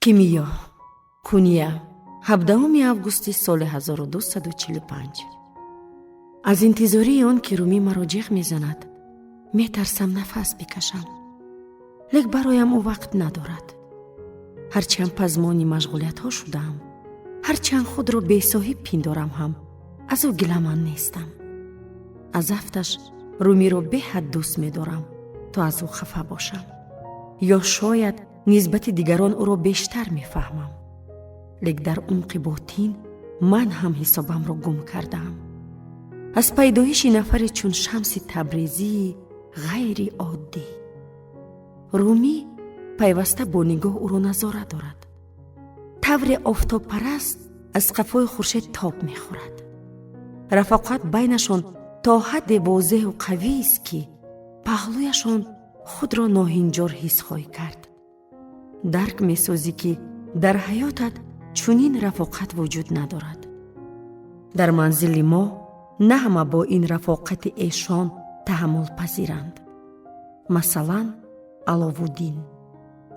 Кимиё, Куния, 17 августи соли 1245. аз интизории он ки Румӣ маро ҷиғ мезанад, метарсам нафас бикашам. лек бароям ӯ вақт надорад. ҳарчанд пазмони машғулиятҳо шудаам, ҳарчанд худро бесоҳиб пиндорам ҳам, аз ӯ гиламан нестам. аз афташ Румиро беҳад дӯст медорам, то аз ӯ хафа бошам. ё шояд нисбати дигарон ӯро бештар мефаҳмам. лек дар умқи ботин ман ҳам ҳисобамро гум кардаам. аз пайдоиши нафаре чун Шамси Табрезии ғайри оддӣ. Румӣ пайваста бо нигоҳ ӯро назорат дорад. тавре офтобпараст аз қафои хуршед тоб мехӯрад. рафоқат байнашон то ҳадде возеҳу қавист, ки паҳлӯяшон худро ноҳинҷор ҳис хоҳӣ кард. дарк месозӣ, ки дар ҳаётат чунин рафоқат вуҷуд надорад. дар манзили мо на ҳама бо ин рафоқати эшон таҳаммулпазиранд. масалан, Аловуддин.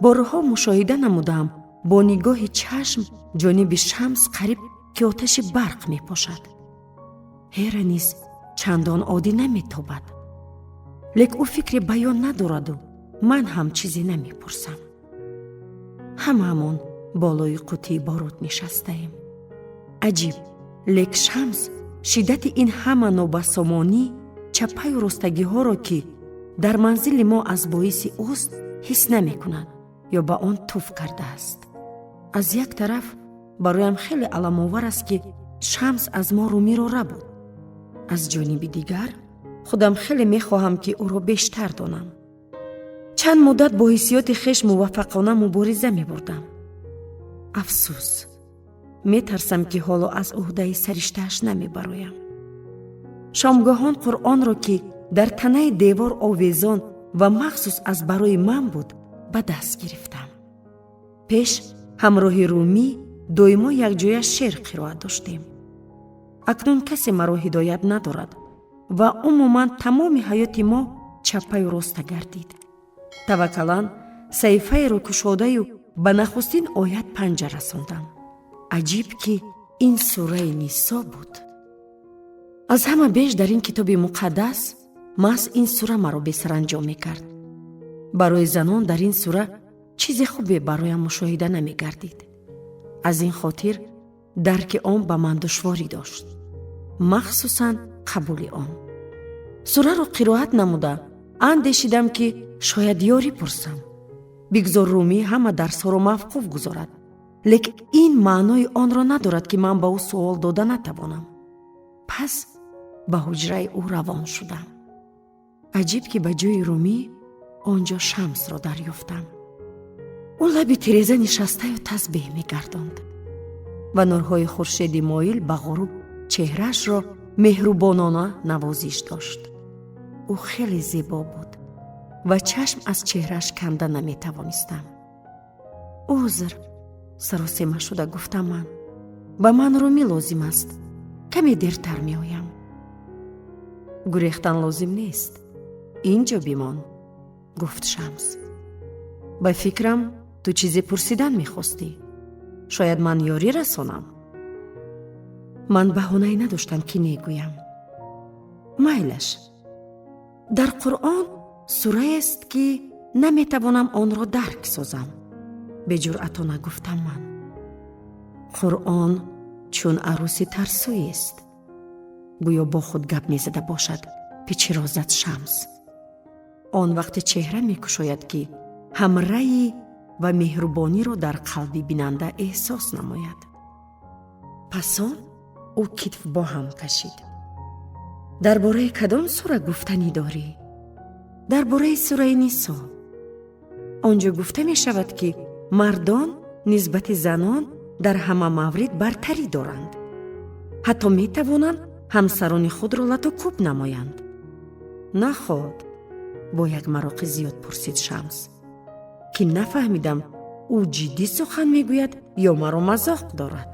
борҳо мушоҳида намудам, бо нигоҳи чашм ҷониби Шамс қариб ки оташи барқ мепошад. ҳера низ чандон оддӣ наметобад. лек ӯ фикри баён надораду ман ҳам чизе намепурсам. ҳамаамон болои қутии бород нишастаем. аҷиб, лек Шамс шиддати ин ҳама нобасомонӣ, чапаю ростагиҳоро, ки дар манзили мо аз боиси ост ҳис намекунад ё ба он туф кардааст. аз як тараф бароям хеле аламовар аст, ки Шамс аз мо Румиро рабуд. аз ҷониби дигар худам хеле мехоҳам, ки ӯро бештар донам. чанд муддат бо ҳиссиёти хеш муваффақона мубориза мебурдам. афсӯс, метарсам, ки ҳоло аз уҳдаи сариштааш намебароям. шомгоҳон Қуръонро, ки дар танаи девор овезон ва махсус аз барои ман буд, ба даст гирифтам. пеш ҳамроҳи Румӣ доимо якҷоя шеър қироат доштем. акнун касе маро ҳидоят надорад ва умуман тамоми ҳаёти мо чапаю роста гардид. таваккалан саҳифаеро кушодаю ба нахустин оят панҷа расондам. аҷиб, ки ин сураи Нисо буд. аз ҳама беш дар ин китоби муқаддас маҳз ин сура маро бесаранҷом мекард. барои занон дар ин сура чизи хубе бароям мушоҳида намегардид. аз ин хотир дарки он ба ман душворӣ дошт, махсусан қабули он. сураро қироат намуда андешидам, ки шояд ёрӣ пурсам. бигзор Румӣ ҳама дарсҳоро мавқуф гузорад, лек ин маънои онро надорад, ки ман ба ӯ суол дода натавонам. пас ба ҳуҷраи ӯ равон шудам. аҷиб, ки ба ҷои Румӣ онҷо Шамсро дарёфтам. ӯ лаби тиреза нишастаю тазбеҳ мегардонд ва нурҳои хуршеди моил ба ғуруб чеҳраашро меҳрубонона навозиш дошт. ӯ хеле зебо буд ва чашм аз чеҳрааш канда наметавонистам. узр, саросема шуда гуфтам ман. ба ман Румӣ лозим аст. каме дертар меоям. гурехтан лозим нест. инҷо бимон, гуфт Шамс. ба фикрам ту чизе пурсидан мехостӣ. шояд ман ёрӣ расонам. ман баҳонае надоштам, ки негӯям. майлаш. дар Қуръон сураест, ки наметавонам онро дарк созам. беҷуръатона гуфтам ман. Қуръон чун арӯси тарсӯест. гӯё бо худ гап мезада бошад, пичиро зад Шамс. он вақте чеҳра мекушояд, ки ҳамраӣ ва меҳрубониро дар қалби бинанда эҳсос намояд. пас он ӯ китф бо ҳам кашид. дар бораи кадом сура гуфтанӣ дорӣ? дар бораи сураи Нисо. онҷо гуфта мешавад, ки мардон нисбати занон дар ҳама маврид бартарӣ доранд. ҳатто метавонанд ҳамсарони худро латукуб намоянд. наход, бо як мароқи зиёд пурсид Шамс, ки нафаҳмидам ӯ ҷиддӣ сухан мегӯяд ё маро мазоқ дорад.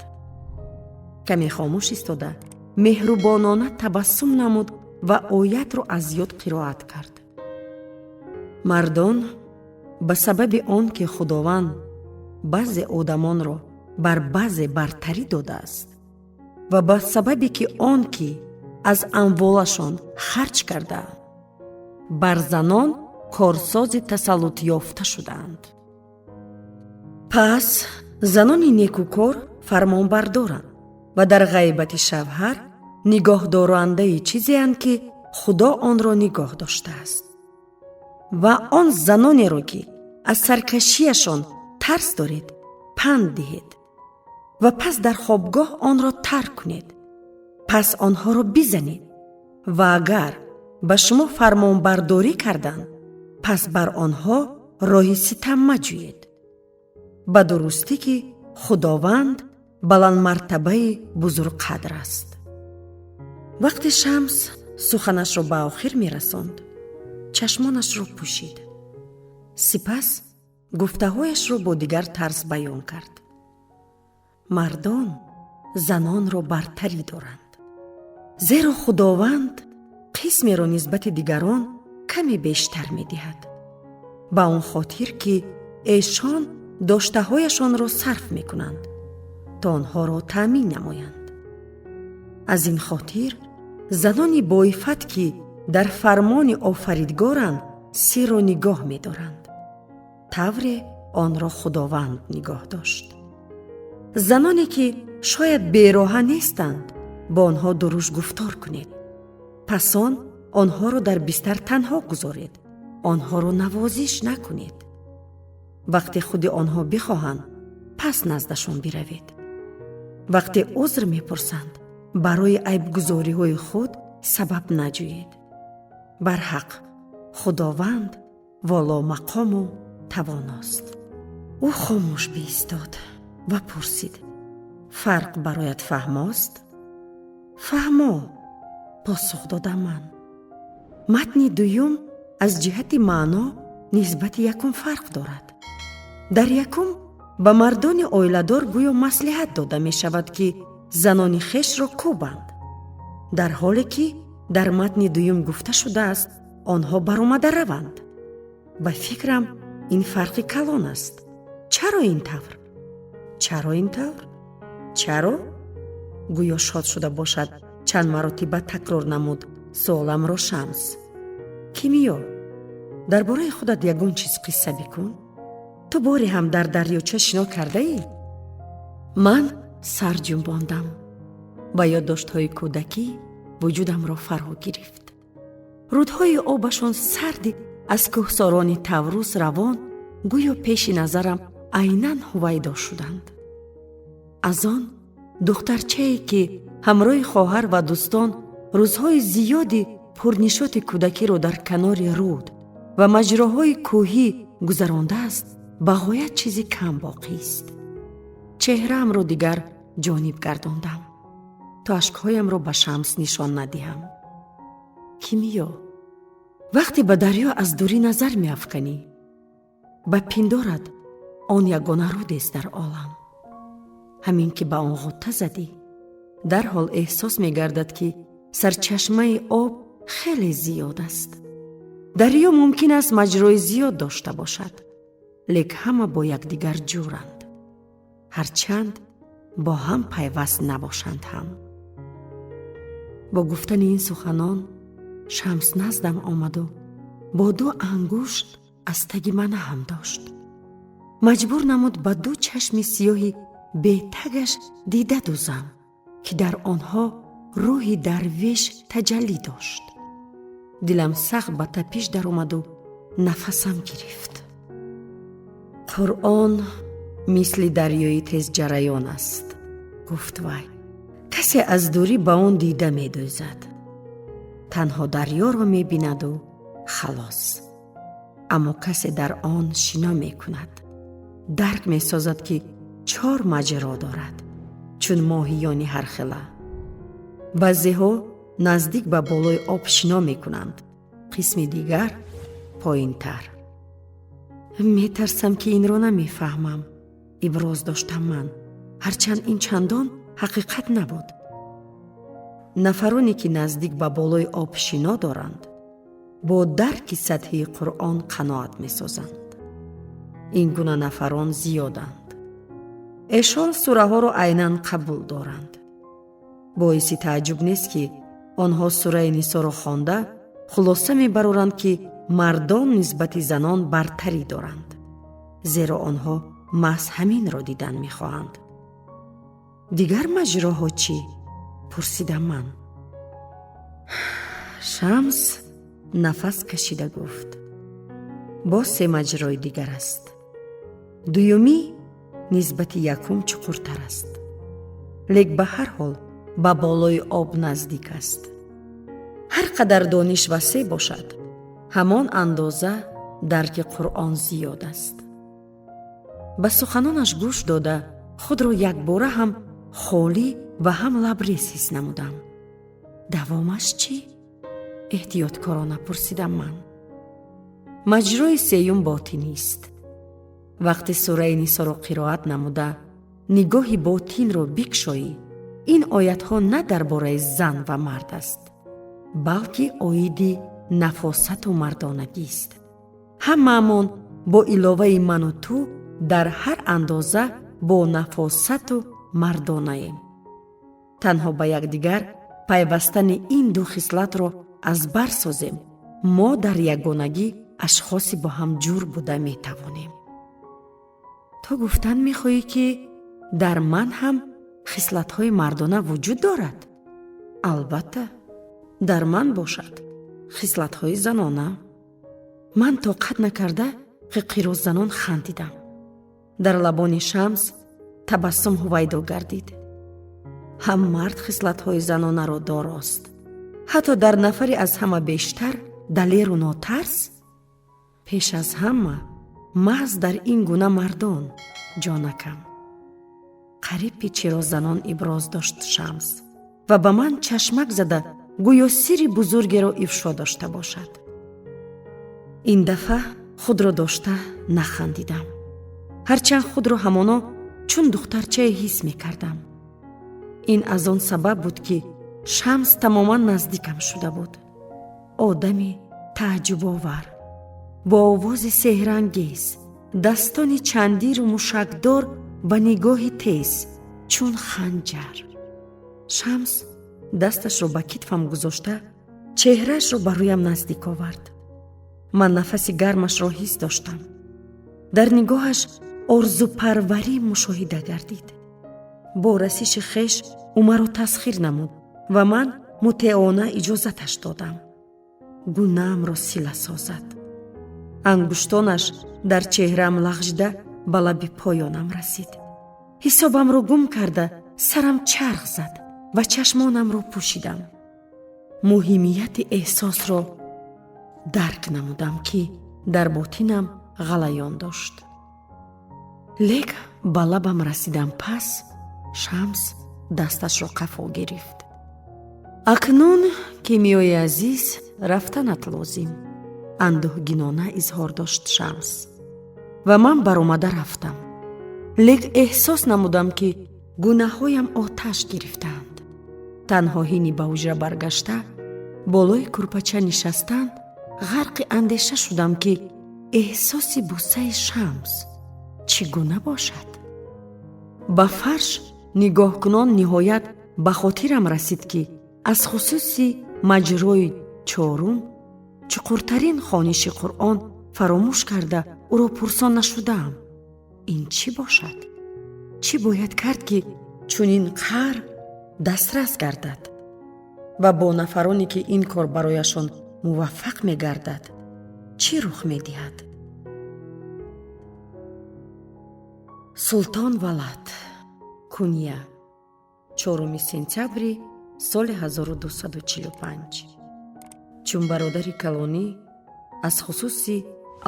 каме хомӯш истода меҳрубонона табассум намуд ва оятро аз ёд қироат кард. мардон ба сабаби он ки худованд баъзе одамонро бар баъзе бартарӣ додааст ва ба сабаби ки он ки аз амволашон харҷ кардаанд, бар занон корсози тасаллут ёфта шудаанд. Пас занони некукор фармонбардоранд ва дар ғайбати шавҳар нигоҳдорандаи чизеанд, ки худо онро нигоҳ доштааст. ва он занонеро ки аз саркашиашон тарс доред, панд диҳед ва пас дар хобгоҳ онро тарк кунед. пас онҳоро бизанед ва агар ба шумо фармонбардорӣ карданд, пас бар онҳо роҳи ситам маҷӯед. ба дурустӣ ки худованд баландмартабаи бузургқадр аст. вақте Шамс суханашро ба охир мерасонд, чашмонашро пӯшид. сипас гуфтаҳояшро бо дигар тарз баён кард. мардон занонро бартарӣ доранд, зеро худованд қисмеро нисбати дигарон каме бештар медиҳад, ба он хотир ки эшон доштаҳояшонро сарф мекунанд то онҳоро таъмин намоянд. аз ин хотир занони боифат ки дар фармони офаридгоранд сирро нигоҳ медоранд, тавре онро худованд нигоҳ дошт. заноне ки шояд бероҳа нестанд, ба онҳо дуруш гуфтор кунед. пас он онҳоро дар бистар танҳо гузоред, онҳоро навозиш накунед. вақте худи онҳо бихоҳанд, пас наздашон биравед. вақте узр мепурсанд, барои айбгузориҳои худ сабаб наҷӯед. барҳақ худованд воломақому тавоност. ӯ хомӯш биистод ва пурсид: фарқ бароят фаҳмост? фаҳмо, посух додам ман. матни дуюм аз ҷиҳати маъно нисбати якум фарқ дорад. дар якум ба мардони оиладор гӯё маслиҳат дода мешавад ки занони хешро кӯбанд, дар ҳоле ки дар матни дуюм гуфта шудааст онҳо баромада раванд. ба фикрам ин фарқи калон аст. чаро ин тавр? чаро ин тавр? чаро? гӯё шод шуда бошад чанд маротиба такрор намуд суоламро Шамс. кимиё, дар бораи худат ягон чиз қисса бикун. ту боре ҳам дар дарёча шино кардаӣ? ман сар ҷунбондам ва ёддоштҳои кӯдакӣ вуҷудамро фаро гирифт. рудҳои обашон сарди аз кӯҳсорони Таврус равон гӯё пеши назарам айнан ҳувайдо шуданд. аз он духтарчае ки ҳамроҳи хоҳар ва дӯстон рӯзҳои зиёди пурнишоти кӯдакиро дар канори руд ва маҷроҳои кӯҳӣ гузарондааст, ба ғоят чизи кам боқист. чеҳраамро дигар ҷониб гардондам, то ашкҳоямро ба Шамс нишон надиҳам. кимиё, вақте ба дарё аз дурӣ назар меафканӣ, ба пиндорад он ягона рудест дар олам. ҳамин ки ба он ғотта задӣ, дарҳол эҳсос мегардад ки сарчашмаи об хеле зиёд аст. дарё мумкин аст маҷрои зиёд дошта бошад, лек ҳама бо якдигар ҷӯранд, ҳарчанд бо ҳам пайваст набошанд ҳам. бо гуфтани ин суханон Шамс наздам омаду бо ду ангушт аз таги манаҳам дошт. маҷбур намуд ба ду чашми сиёҳи бетагаш дида дӯзам, ки дар онҳо рӯҳи дарвеш таҷаллӣ дошт. дилам сахт ба тапиш даромаду нафасам гирифт. қуръон мисли дарёи тезҷараён аст, гуфт вай. касе аз дурӣ ба он дида медӯзад, танҳо дарёро мебинаду халос. аммо касе дар он шино мекунад, дарк месозад ки 4 маҷро дорад, чун моҳиёни ҳархела. баъзеҳо наздик ба болои об шино мекунанд, қисми дигар поинтар. метарсам ки инро намефаҳмам, иброз доштам ман, ҳарчанд ин чандон ҳақиқат набуд. нафароне ки наздик ба болои об шино доранд, бо дарки сатҳии Қуръон қаноат месозанд. ин гуна нафарон зиёданд. эшон сураҳоро айнан қабул доранд. боиси тааҷҷуб нест, ки онҳо сураи нисоро хонда хулоса мебароранд, ки мардон нисбати занон бартарӣ доранд, зеро онҳо маҳз ҳаминро дидан мехоҳанд. дигар маҷроҳо чӣ? пурсидам ман. шамс нафас кашида гуфт: боз се маҷрои дигар аст. дуюмӣ нисбати якум чуқуртар аст, лек ба ҳар ҳол ба болои об наздик аст. ҳар қадар дониш васеъ бошад, ҳамон андоза дарки Қуръон зиёд аст. ба суханонаш гӯш дода худро якбора ҳам холӣ ва ҳам лабрез ҳис намудам. давомаш чӣ? эҳтиёткорона пурсидам ман. маҷрои сеюм ботинист. вақте сураи нисоро қироат намуда нигоҳи ботинро бикшоӣ, ин оятҳо на дар бораи зан ва мард аст, балки оиди нафосату мардонагист. ҳамаамон бо иловаи ману ту дар ҳар андоза бо нафосату мардонаем. танҳо ба якдигар пайвастани ин ду хислатро аз бар созем, мо дар ягонагӣ ашхоси бо ҳам ҷур буда метавонем. то гуфтан мехоҳӣ, ки дар ман ҳам хислатҳои мардона вуҷуд дорад? албатта, дар ман бошад. хислатҳои занона? ман тоқат накарда қиққиро занон хандидам. дар лабони Шамс табассум ҳувайдо гардид. ҳам мард хислатҳои занонаро дорост, ҳатто дар нафари аз ҳама бештар далеру нотарс? пеш аз ҳама маҳз дар ин гуна мардон, ҷонакам. қариб чиро занон иброз дошт Шамс ва ба ман чашмак зада гӯё сирри бузургеро ифшо дошта бошад. ин дафъа худро дошта нахандидам, ҳарчанд худро ҳамоно чун духтарчае ҳис мекардам. ин аз он сабаб буд, ки Шамс тамоман наздикам шуда буд. одами тааҷҷубовар, бо овози сеҳрангез, дастони чандиру мушакдор ва нигоҳи тез чун ханҷар. Шамс дасташро ба китфам гузошта чеҳраашро ба рӯям наздик овард. ман нафаси гармашро ҳис доштам. дар нигоҳаш орзупарварӣ мушоҳида гардид. бо расиши хеш ӯ маро тасхир намуд ва ман мутеона иҷозаташ додам гунаамро сила созад. ангуштонаш дар чеҳраам лағжида ба лаби поёнам расид. ҳисобамро гум карда сарам чарх зад ва чашмонамро пӯшидам. муҳимияти эҳсосро дарк намудам, ки дар ботинам ғалаён дошт. лек ба лабам расидам, пас Шамс дасташро қафо гирифт. акнун кимиёи азиз рафтанат лозим, андӯҳгинона изҳор дошт Шамс ва ман баромада рафтам. лек эҳсос намудам, ки гунаҳоям оташ гирифтаанд. танҳо ҳини ба ҳуҷра баргашта болои курпача нишастан ғарқи андеша шудам, ки эҳсоси бусаи Шамс чӣ гуна бошад. ба фарш нигоҳ кунон ниҳоят ба хотирам расид, ки аз хусуси маҷрои чорум, чуқуртарин хониши Қуръон фаромӯш карда ӯро пурсон нашудаам. ин чӣ бошад? чӣ бояд кард, ки чунин қаър дастрас гардад ва бо нафароне, ки ин кор барояшон муваффақ мегардад, чӣ рух медиҳад? султон Валад, Кунья, 4 сентябри соли 1245. чун бародари калонӣ аз хусуси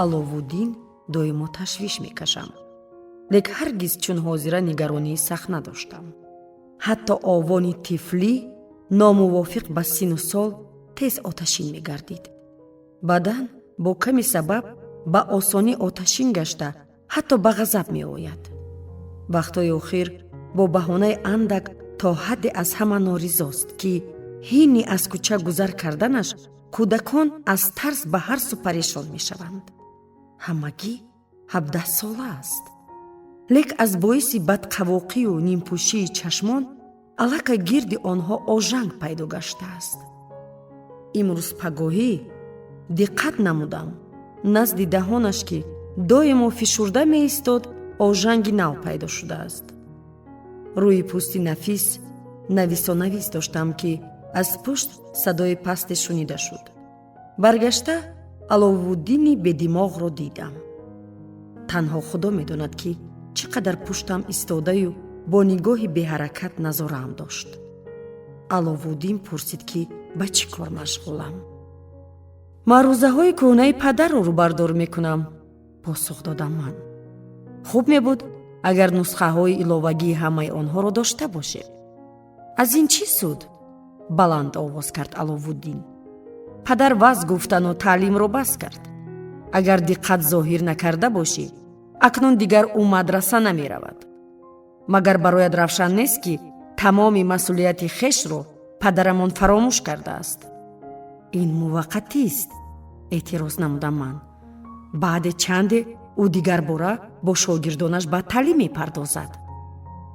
Аловуддин доимо ташвиш мекашам, лек ҳаргиз чун ҳозира нигаронии сахт надоштам. ҳатто овони тифлӣ номувофиқ ба сину сол тез оташин мегардид. бадан бо ками сабаб ба осонӣ оташин гашта ҳатто ба ғазаб меояд. вақтҳои охир бо баҳонаи андак то ҳадде аз ҳама норизост, ки ҳини аз кӯча гузар карданаш кӯдакон аз тарс ба ҳарсу парешон мешаванд. ҳамагӣ 17 сола аст. лек аз боиси бадқавоқию нимпӯшии чашмон аллакай гирди онҳо ожанг пайдо гаштааст. имрӯз пагоҳӣ диққат намудам, назди даҳонаш ки доимо фишурда меистод ожанги нав пайдо шудааст. рӯи пӯсти нафис нависонавис доштам ки аз пушт садои пасте шунида шуд. баргашта Аловуддини бедимоғро дидам. танҳо худо медонад ки чӣ қадар пуштам истодаю бо нигоҳи беҳаракат назораам дошт. Аловуддин пурсид ки ба чӣ кор машғулам. маърӯзаҳои кӯҳнаи падарро рӯбардор мекунам, посух додам ман. хуб мебуд агар нусхаҳои иловагии ҳамаи онҳоро дошта бошем. аз ин чӣ суд? баланд овоз кард Аловуддин. падар ваз гуфтану таълимро бас кард. агар диққат зоҳир накарда бошӣ, акнун дигар ӯ мадраса намеравад. магар барояд равшан нест ки тамоми масъулияти хешро падарамон фаромӯш кардааст. ин муваққатист, эътироз намудам ман. баъди чанде ӯ дигар бора бо шогирдонаш ба таълим мепардозад.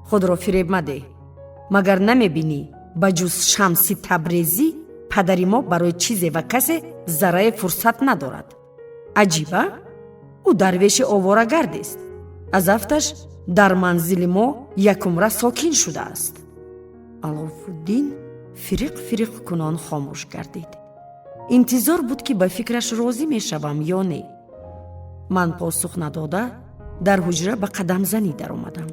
худро фиреб надеҳ. магар намебинӣ ба ҷуз Шамси Табрезӣ падари мо барои чизе ва касе заррае фурсат надорад. аҷиба? ӯ дарвеши оворагардест. аз афташ дар манзили мо якумра сокин шудааст. Аловуддин фириқ кунон хомӯш гардид. интизор буд ки ба фикраш розӣ мешавам ё не. ман посух надода дар ҳуҷра ба қадамзанӣ даромадам.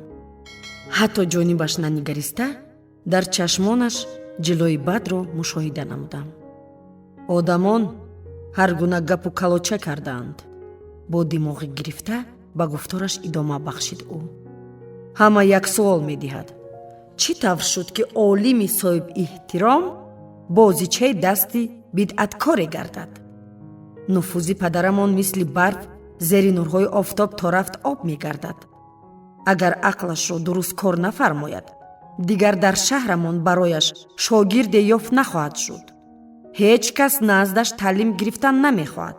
ҳатто ҷонибаш нанигариста дар чашмонаш ҷилои бадро мушоҳида намудам. одамон ҳар гуна гапу калоча кардаанд. бо димоғи гирифта ба гуфтораш идома бахшид ӯ. ҳама як суол медиҳад. чӣ тавр шуд ки олими соҳибэҳтиром бозичаи дасти бидъаткоре гардад? нуфузи падарамон мисли барф зери нурҳои офтоб то рафт об мегардад. агар ақлашро дуруст кор нафармояд, дигар дар шаҳрамон барояш шогирде ёфт нахоҳад шуд. ҳеҷ кас наздаш таълим гирифтан намехоҳад.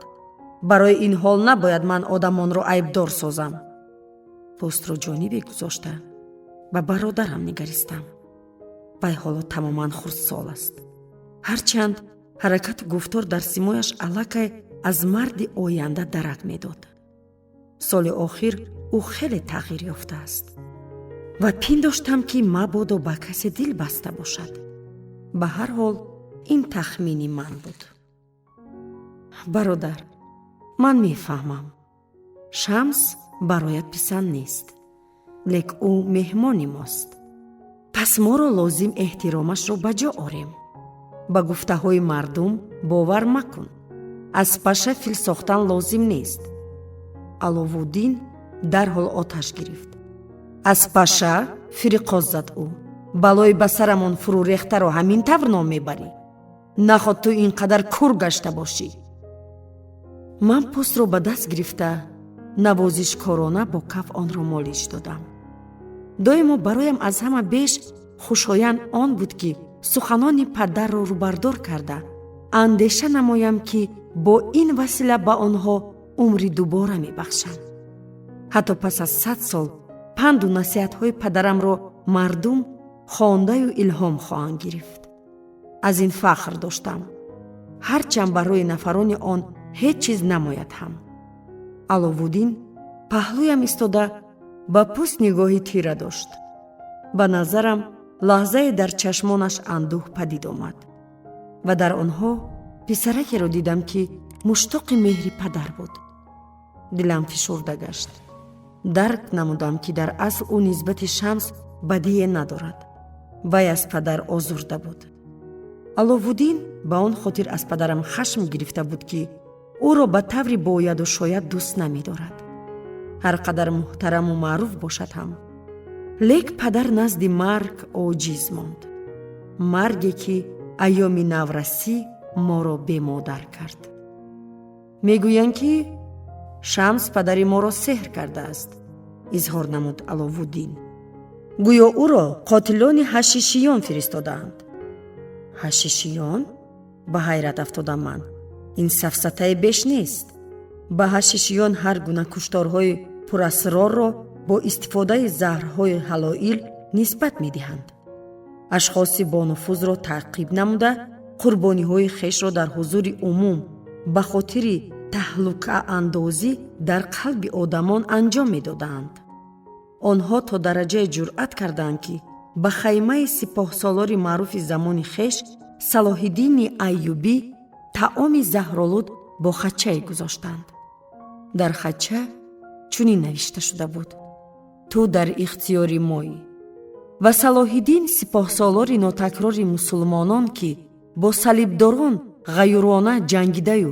барои ин ҳол набояд ман одамонро айбдор созам. пӯстро ҷонибе гузошта ба бародарам нигаристам. вай ҳоло тамоман хурдсол аст. ҳарчанд ҳаракату гуфтор дар симояш аллакай аз марди оянда дарак медод. соли охир ӯ хеле тағйир ёфтааст ва пиндоштам ки мабодо ба касе дил баста бошад. ба ҳар ҳол ин тахмини ман буд. бародар, ман мефаҳмам. Шамс барояд писанд нест, лек ӯ меҳмони мост. пас моро лозим эҳтиромашро ба ҷо орем. ба гуфтаҳои мардум бовар макун. аз паша фил сохтан лозим нест. Аловуддин дарҳол оташ гирифт. аз паша фириқоз зад ӯ. балои ба сарамон фурӯ рехтаро ҳамин тавр ном мебарӣ? наход ту ин қадар кур гашта бошӣ. ман пӯстро ба даст гирифта навозишкорона бо каф онро молиш додам. доимо бароям аз ҳама беш хушоянд он буд ки суханони падарро рӯбардор карда андеша намоям ки бо ин васила ба онҳо умри дубора мебахшам. ҳатто пас аз 100 сол панду насиҳатҳои падарамро мардум хондаю илҳом хоҳанд гирифт. аз ин фахр доштам, ҳарчанд барои нафарони он ҳеҷ чиз намояд ҳам. Аловуддин паҳлӯям истода ба пӯст нигоҳи тира дошт. ба назарам лаҳзае дар чашмонаш андӯҳ падид омад ва дар онҳо писаракеро дидам ки муштоқи меҳри падар буд. дилам фишурда гашт. дарк намудам ки дар асл ӯ нисбати Шамс бадие надорад. вай аз падар озурда буд. Аловуддин ба он хотир аз падарам хашм гирифта буд ки ӯро ба таври бояду шояд дӯст намедорад. ҳар қадар муҳтараму маъруф бошад ҳам, лек падар назди марг оҷиз монд. марге ки айёми наврасӣ моро бемодар кард. мегӯянд ки Шамс падари моро сеҳр кардааст, изҳор намуд Аловуддин. гӯё ӯро қотилони ҳашишиён фиристодаанд. ҳашишиён? ба ҳайрат афтодам ман. ин сафсатаи беш нест. ба ҳашишиён ҳар гуна кушторҳои пурасрорро бо истифодаи заҳрҳои ҳалоил нисбат медиҳанд. ашхоси бонуфузро таъқиб намуда қурбониҳои хешро дар ҳузури умум ба хотири таҳлукаандозӣ дар қалби одамон анҷом медоданд. онҳо то дараҷае ҷуръат карданд, ки ба хаймаи сипоҳсолори маъруфи замони хеш Салоҳиддини Айюбӣ таоми заҳролуд бо хатчае гузоштанд. дар хатча чунин навишта шуда буд: ту дар ихтиёри моӣ. ва Салоҳиддин сипоҳсолори нотакрори мусулмонон, ки бо салибдорон ғаюрона ҷангидаю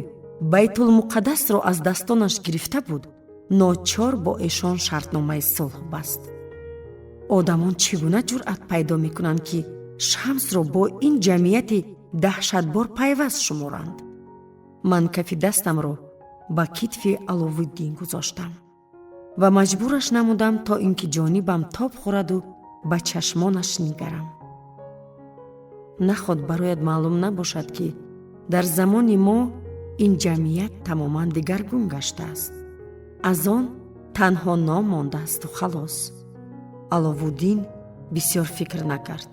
Байтулмуқаддасро аз дастонаш гирифта буд, ночор бо эшон шартномаи сулҳ баст. одамон чӣ гуна ҷуръат пайдо мекунанд, ки Шамсро бо ин ҷамъияти даҳшатбор пайваст шуморанд? ман кафи дастамро ба китфи Аловиддин гузоштам ва маҷбураш намудам, то ин ки ҷонибам тоб хӯраду ба чашмонаш нигарам. наход барояд маълум набошад, ки дар замони мо ин ҷамъият тамоман дигаргун гаштааст. аз он танҳо ном мондаасту халос. Аловиддин бисёр фикр накард.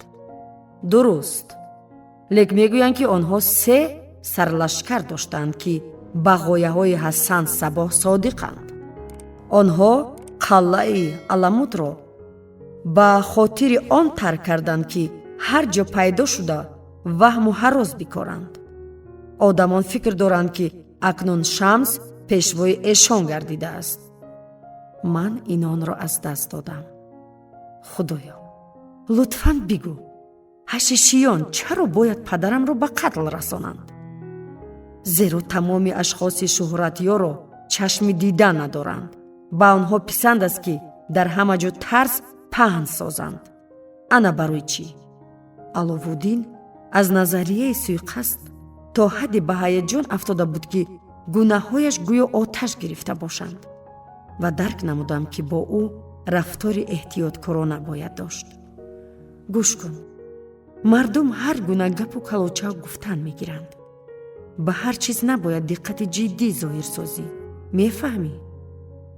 дуруст, лек мегӯянд, ки онҳо 3 сарлашкар доштанд, ки ба ғояҳои Ҳасан Сабоҳ содиқанд. онҳо қалъаи Аламудро ба хотири он тарк карданд, ки ҳар ҷо пайдо шуда ваҳму ҳарос бикоранд. одамон фикр доранд, ки акнун Шамс пешвои эшон гардидааст. ман инонро аз даст додам. худоё, лутфан бигӯ, ҳашишиён чаро бояд падарамро ба қатл расонанд? зеро тамоми ашхоси шӯҳратёро чашми дидан надоранд. ба онҳо писанд аст, ки дар ҳама ҷо тарс паҳн созанд. ана барои чӣ? Аловиддин аз назарияи суйқасд то ҳадде ба ҳаяҷон афтода буд, ки гунаҳҳояш гӯё оташ гирифта бошанд, ва дарк намудам, ки бо ӯ рафтори эҳтиёткорона бояд дошт. гӯш кун, мардум ҳар гуна гапу калоча гуфтан мегиранд. ба ҳар чиз набояд диққати ҷиддӣ зоҳир созӣ. мефаҳмӣ?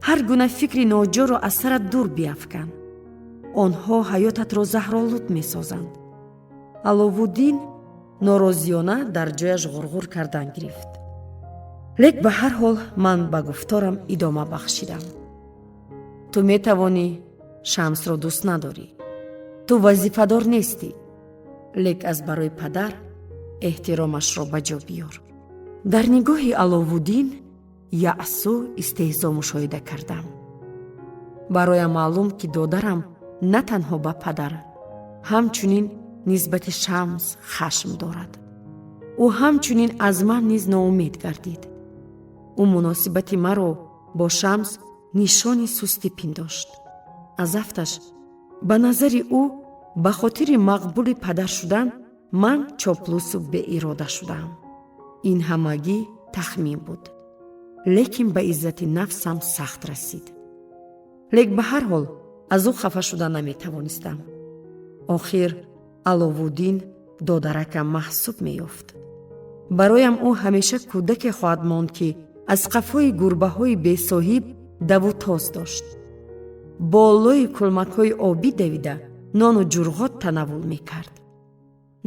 ҳар гуна фикри ноҷорро аз сарат дур биафкан. онҳо ҳаётатро заҳролуд месозанд. Аловиддин норозиёна дар ҷояш ғурғур кардан гирифт. лек ба ҳар ҳол ман ба гуфторам идома бахшидам. ту метавонӣ Шамсро дӯст надорӣ. ту вазифадор нестӣ. лек аз барои падар эҳтиромашро ба ҷо биёр. дар нигоҳи Аловиддин яъсу истеҳзо мушоҳида кардам. бароям маълум, ки додарам на танҳо ба падар, ҳамчунин нисбати Шамс хашм дорад. ӯ ҳамчунин аз ман низ ноумед гардид. ӯ муносибати маро бо Шамс нишони сустӣ пиндошт. аз афташ ба назари ӯ ба хотири мақбули падар шудан ман чоплусу беирода шудам. ин ҳамагӣ тахмин буд, лекин ба иззати нафсам сахт расид. лек ба ҳар ҳол аз ӯ хафа шуда наметавонистам. охир Аловиддин додаракам маҳсуб меёфт. бароям ӯ ҳамеша кӯдаке хоҳад монд, ки аз қафои гурбаҳои бесоҳиб даву тоз дошт. бо лӯи кулмакҳои обӣ давида нону ҷурғот танаввул мекард.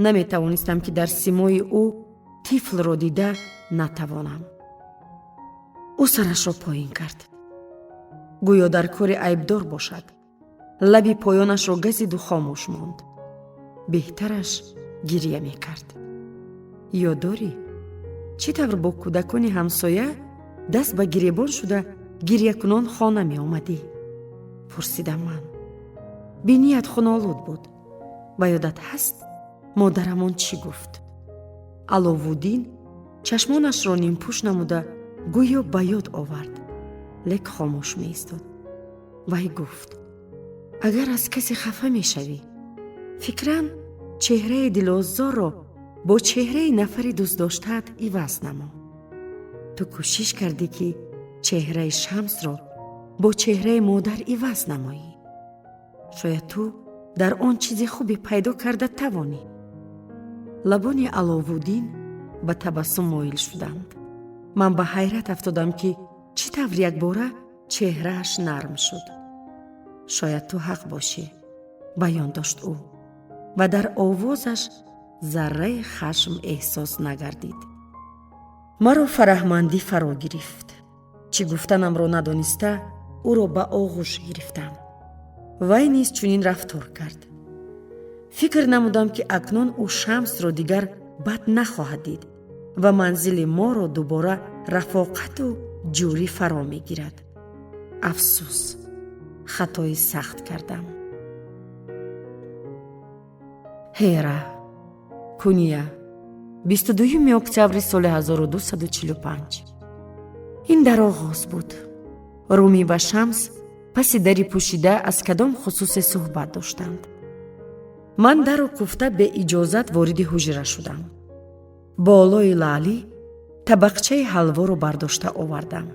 наметавонистам, ки дар симои ӯ тифлро дида натавонам. ӯ сарашро поин кард, гӯё дар кори айбдор бошад. лаби поёнашро газиду хомӯш монд. беҳтараш гирья мекард. ёд дорӣ, чӣ тавр бо кӯдакони ҳамсоя даст ба гиребон шуда гирьякунон хона меомадӣ? пурсидам ман. биният хунолуд буд. ба ёдат ҳаст модарамон чӣ гуфт? Аловиддин чашмонашро нимпӯш намуда гӯё ба ёд овард, лек хомӯш меистод. вай гуфт: агар аз касе хафа мешавӣ, фикран чеҳраи дилозорро бо чеҳраи нафари дӯстдоштаат иваз намо. ту кӯшиш кардӣ, ки чеҳраи Шамсро бо чеҳраи модар иваз намоӣ. шояд ту дар он чизи хубе пайдо карда тавонӣ. лабони Аловиддин ба табассум моил шуданд. ман ба ҳайрат афтодам, ки чӣ тавр якбора чеҳрааш нарм шуд. шояд ту ҳақ бошӣ, баён дошт ӯ ва дар овозаш зарраи хашм эҳсос нагардид. маро фараҳмандӣ фаро гирифт. чӣ гуфтанамро надониста ӯро ба оғӯш гирифтам. вай низ чунин рафтор кард. фикр намудам ки акнун ӯ Шамсро дигар бад нахоҳад дид ва манзили моро дубора рафоқату ҷӯрӣ фаро мегирад. афсӯс, хатои сахт кардам. ҳера, куния, 22 октябри соли 1245. ин дар оғоз буд. Румӣ ва Шамс паси дари пӯшида аз кадом хусусе суҳбат доштанд. ман дару куфта беиҷозат вориди ҳуҷра шудам. болои лаълӣ табақчаи ҳалворо бардошта овардам.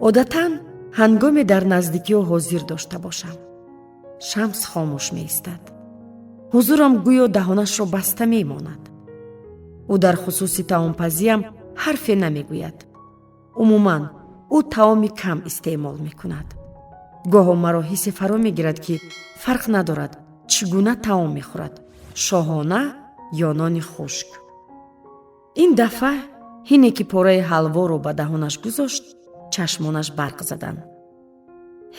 одатан ҳангоме дар наздикиҳо ҳозир дошта бошам. Шамс хомӯш меистад. ҳузурам гӯё даҳонашро баста мемонад. ӯ дар хусуси таомпазиам ҳарфе намегӯяд. умуман ӯ таоми кам истеъмол мекунад. гоҳо маро ҳиссе фаро мегирад ки фарқ надорад чӣ гуна таом мехӯрад, шоҳона ё нони хушк. ин дафъа ҳине ки пораи ҳалворо ба даҳонаш гузошт, чашмонаш барқ заданд.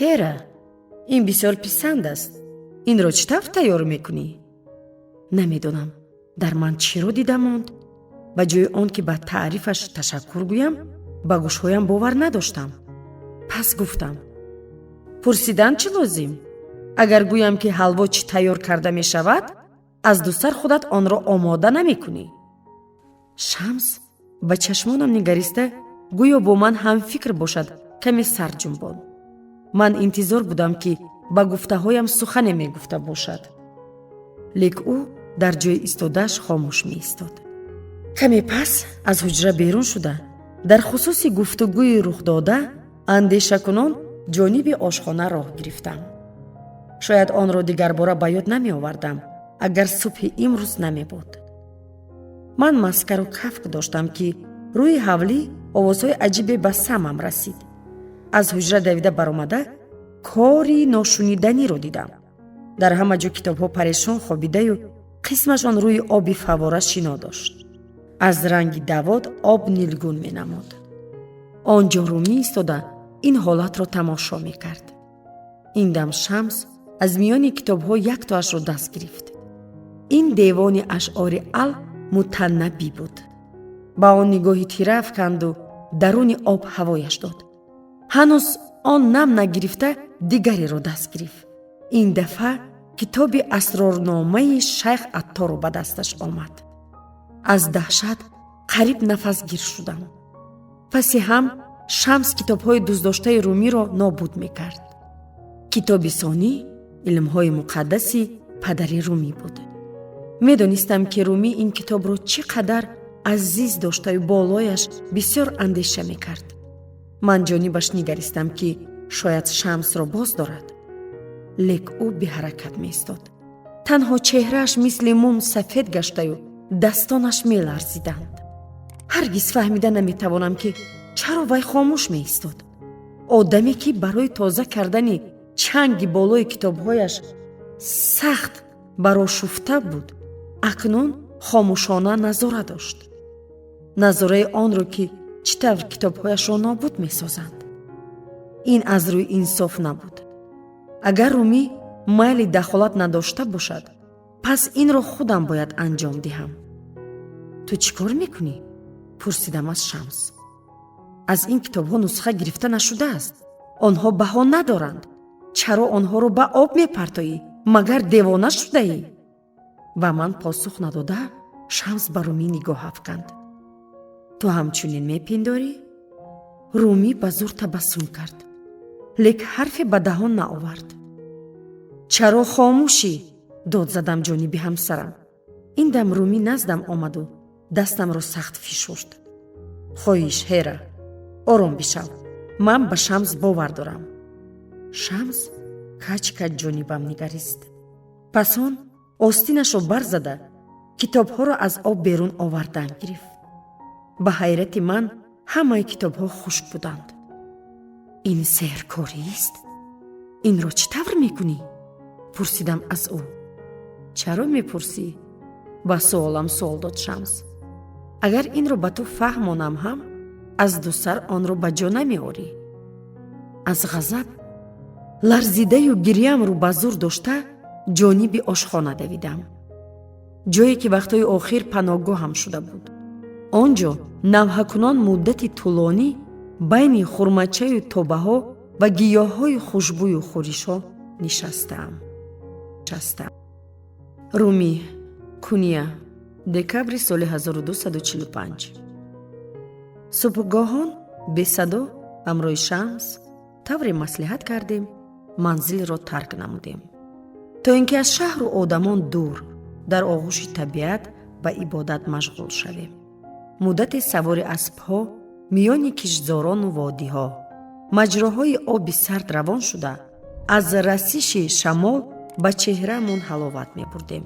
ҳера, ин бисёр писанд аст. инро чӣ тавр тайёр мекунӣ? намедонам дар ман чиро дида монд. ба ҷои он ки ба таърифаш ташаккур гӯям, ба гӯшҳоям бовар надоштам. пас гуфтам: пурсидан чӣ лозим? агар гӯям ки ҳалво чӣ тайёр карда мешавад, аз дусар худат онро омода намекунӣ? Шамс ба чашмонам нигариста гӯё бо ман ҳамфикр бошад, каме сар ҷунбонд. ман интизор будам ки ба гуфтаҳоям сухане мегуфта бошад. лек ӯ дар ҷои истодааш хомӯш меистод. каме пас аз ҳуҷра берун шуда, дар хусуси гуфтугӯи рухдода андешакунон ҷониби ошхона роҳ гирифтам. шояд онро дигарбора ба ёд намеовардам, агар субҳи имрӯз намебуд. ман маскару кафк доштам ки рӯи ҳавлӣ овозҳои аҷибе ба самам расид. аз ҳуҷра давида баромада кори ношуниданиро дидам. дар ҳама ҷо китобҳо парешон хобидаю қисмашон рӯи оби фавора шино дошт. аз ранги давод об нилгун менамуд. он ҷо Румӣ истода ин ҳолатро тамошо мекард. ин дам Шамс аз миёни китобҳо яктоашро даст гирифт. ин девони ашъори ал-Мутаннабби буд. ба он нигоҳи тира афканду даруни об ҳавояш дод. ҳанӯз он нам нагирифта дигареро даст гирифт. ин дафъа китоби асрорномаи шайх Атторо ба дасташ омад. аз даҳшат қариб нафасгир шудам. паси ҳам Шамс китобҳои дуздоштаи Румиро нобуд мекард. китоби сонӣ илмҳои муқаддаси падари Румӣ буд. медонистам ки Румӣ ин китобро чӣ қадар азиз доштаю болояш бисёр андеша мекард. ман ҷонибаш нигаристам ки шояд Шамсро боз дорад. лек ӯ беҳаракат меистод. танҳо чеҳрааш мисли мум сафед гаштаю дастонаш меларзиданд. ҳаргиз фаҳмида наметавонам ки чаро вай хомӯш меистод. одаме ки барои тоза кардани чанги болои китобҳояш сахт барошуфта буд, акнун хомӯшона назора дошт. назораи онро ки чӣ тавр китобҳояшро нобуд месозанд. ин аз рӯи инсоф набуд. агар Румӣ майли дахолат надошта бошад, пас инро худам бояд анҷом диҳам. ту чӣ кор мекунӣ? пурсидам аз Шамс. аз ин китобҳо нусха гирифта нашудааст. онҳо баҳо надоранд. чаро онҳоро ба об мепартоӣ? магар девона шудаӣ? ва ман посух надода Шамс ба Румӣ нигоҳ афканд. ту ҳамчунин мепиндорӣ? Румӣ ба зур табассум кард, лек ҳарфе ба даҳон наовард. чаро хомӯшӣ? дод задам ҷониби ҳамсарам. ин дам Румӣ наздам омаду дастамро сахт фишурд. хоҳиш, Ҳера, ором бишав. ман ба Шамс бовар дорам. Шамс кач-кач ҷонибам нигарист. пас он остинашро барзада китобҳоро аз об берун овардан гирифт. ба ҳайрати ман ҳамаи китобҳо хушк буданд. ин сеҳркорист? инро чӣ тавр мекунӣ? Пурсидам аз ӯ. Чаро мепурсӣ? Ба суолам суол дод Шамс. Агар инро ба ту фаҳмонам ҳам, аз дусар онро ба ҷо намеорӣ. аз ғазаб ларзидаю гирьяамро ба зур дошта ҷониби ошхона давидам. ҷое ки вақтҳои охир паноҳгоҳам шуда буд. он ҷо навҳакунон муддати тӯлонӣ байни хурмачаю тобаҳо ва гиёҳҳои хушбӯю хӯришҳо нишастаам. Румӣ, Куния, декабри соли 1245. Субҳгоҳон бесадо ҳамроҳи Шамс тавре маслиҳат кардем, манзилро тарк намудем, то ин ки аз шаҳру одамон дур дар оғӯши табиат ба ибодат машғул шавем. муддате савори аспҳо миёни киштзорону водиҳо, маҷроҳои оби сард равон шуда, аз расиши шамол ба чеҳраамон ҳаловат мебурдем.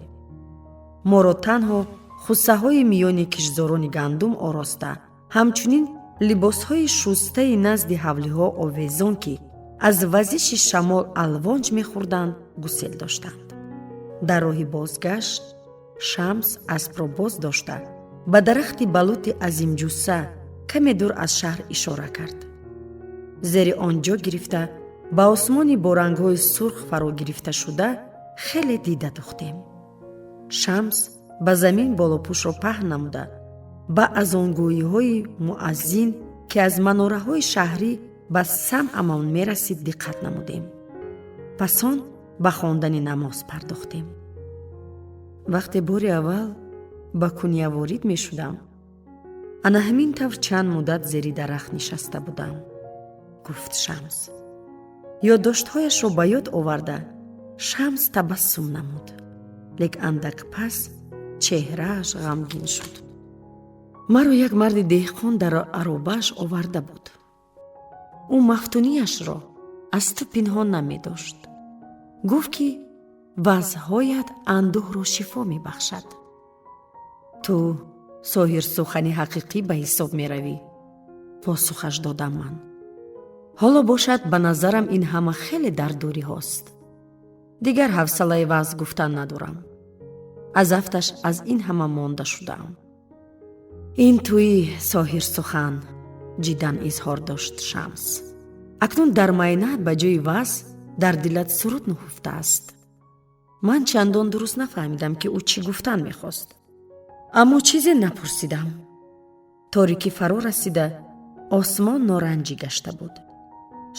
моро танҳо хусаҳои миёни киштзорони гандум ороста, ҳамчунин либосҳои шустаи назди ҳавлиҳо овезон, ки аз вазиши шамол алвонҷ мехӯрданд, гусел доштанд. дар роҳи бозгашт Шамс аспро боз дошта ба дарахти балути азимҷусса каме дур аз шаҳр ишора кард. зери он ҷо гирифта ба осмони бо рангҳои сурх фаро гирифта шуда хеле дида дохтем. Шамс ба замин болопӯшро паҳн намуда ба азонгӯиҳои муаззин ки аз манораҳои шаҳрӣ ба самъамон мерасид диққат намудем. пас он ба хондани намоз пардохтем. вақте бори аввал ба Куния ворид мешудам, ана ҳамин тавр чанд муддат зери дарахт нишаста будам, гуфт Шамс. ёддоштҳояшро ба ёд оварда Шамс табассум намуд, лек андак пас чеҳрааш ғамгин шуд. маро як марди деҳқон дар аробааш оварда буд. ӯ мафтунияшро аз ту пинҳон намедошт. гуфт ки вазъҳоят андӯҳро шифо мебахшад. ту соҳирсухани ҳақиқӣ ба ҳисоб меравӣ, посухаш додам ман. ҳоло бошад, ба назарам ин ҳама хеле дардориҳост. дигар ҳавсалаи вазъ гуфтан надорам. аз афташ аз ин ҳама монда шудаам. ин туи соҳирсухан, ҷиддан изҳор дошт Шамс. акнун дар майнаат ба ҷои вазъ дар дилат суруд нуҳуфтааст. ман чандон дуруст нафаҳмидам ки ӯ чӣ гуфтан мехост. аммо чизе напурсидам. торикӣ фаро расида осмон норанҷӣ гашта буд.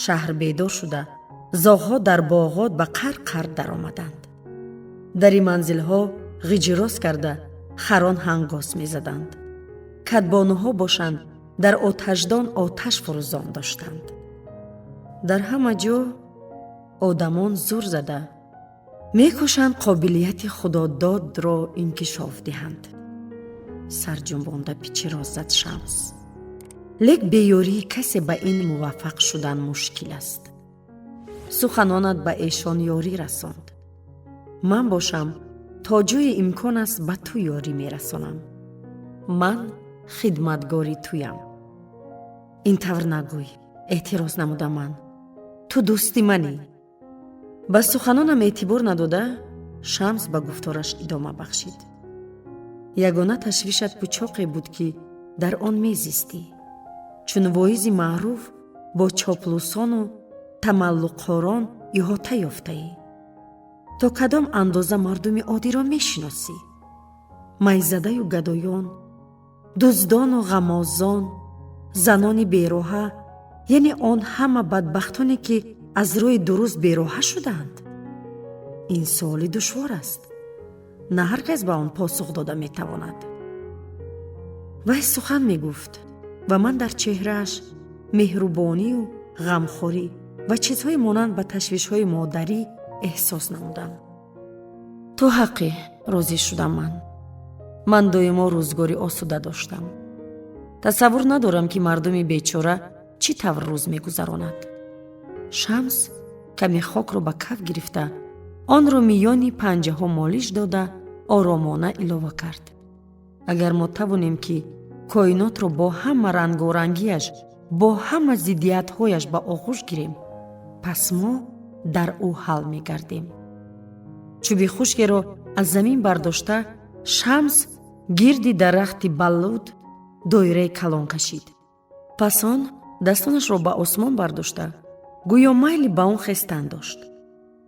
шаҳр бедор шуда зоғҳо дар боғот ба қар даромаданд. дари манзилҳо ғиҷирос карда харон ҳангос мезаданд. кадбонуҳо бошанд дар оташдон оташ фурӯзон доштанд. дар ҳама ҷо одамон зур зада мекӯшанд қобилияти худододро инкишоф диҳанд. сарҷунбонда пичироз зад Шамс. лек беёрии касе ба ин муваффақ шудан мушкил аст. суханонат ба эшон ёрӣ расонд. ман бошам, то ҷое имкон аст ба ту ёрӣ мерасонам. ман хидматгори туям. ин тавр нагӯй, эътироз намудам ман. ту дӯсти манӣ. ба суханонам эътибор надода, Шамс ба гуфтораш идома бахшид. ягона ташвишат пӯчоқе буд, ки дар он мезистӣ. чун воизи маъруф бо чоплусону тамаллуқхорон иҳота ёфтаӣ. то кадом андоза мардуми одиро мешиносӣ? майзадаю гадоён, дуздону ғамозон, занони бероҳа, яъне он ҳама бадбахтоне ки аз роҳи дуруст бероҳа шудаанд? ин суоли душвор аст. на ҳар кас ба он посух дода метавонад. вай сухан мегуфт ва ман дар чеҳрааш меҳрубонию ғамхорӣ ва чизҳои монанд ба ташвишҳои модарӣ эҳсос намудам. ту ҳаққӣ, розӣ шудам ман. ман доимо рӯзгори осуда доштам. тасаввур надорам, ки мардуми бечора чӣ тавр рӯз мегузаронад. Шамс каме хокро ба каф гирифта, онро миёни панҷаҳо молиш дода оромона илова кард. агар мо тавонем ки коинотро бо ҳама рангорангияш, бо ҳама зиддиятҳояш ба оғӯш гирем, пас мо дар ӯ ҳал мегардем. чӯби хушкеро аз замин бардошта, Шамс гирди дарахти баллуд доираи калон кашид. пас он дастонашро ба осмон бардошта, гӯё майли ба он хестан дошт.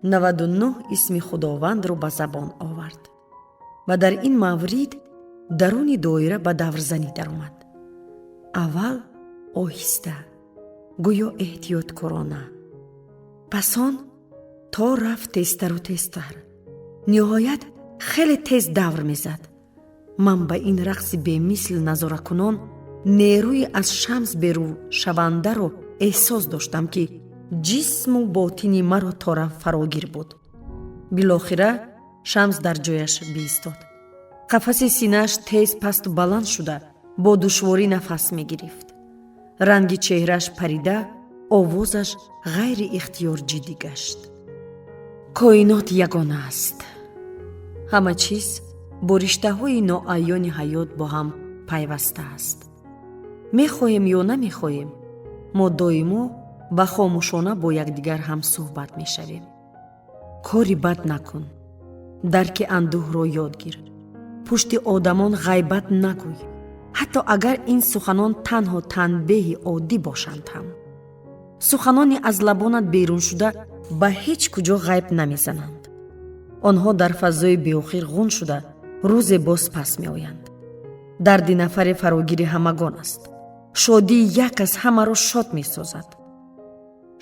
99 исми худовандро ба забон овард ва дар ин маврид даруни доира ба даврзанӣ даромад. аввал оҳиста, гӯё эҳтиёткорона, пас он то рафт тезтару тезтар, ниҳоят хеле тез давр мезад. ман ба ин рақси бемисл назоракунон нерӯи аз Шамс берун шавандаро эҳсос доштам, ки ҷисму ботини маро тора фарогир буд. билохира Шамс дар ҷояш биистод. қафаси синааш тез пасту баланд шуда, бо душворӣ нафас мегирифт. ранги чеҳрааш парида, овозаш ғайри ихтиёр ҷиддӣ гашт. коинот ягона аст. ҳама чиз бо риштаҳои ноайёни ҳаёт бо ҳам пайваста аст. мехоҳем ё намехоҳем, мо доимо ба хомӯшона бо якдигар ҳам суҳбат мешавем. кори бад накун, дарки андӯҳро ёд гир. пушти одамон ғайбат нагӯй, ҳатто агар ин суханон танҳо танбеҳи оддӣ бошанд ҳам. суханони аз лабонат берун шуда ба ҳеҷ куҷо ғайб намезананд. онҳо дар фазои беохир ғун шуда рӯзе боз пас меоянд. дарди нафаре фарогири ҳамагон аст. шодии як аз ҳамаро шод месозад.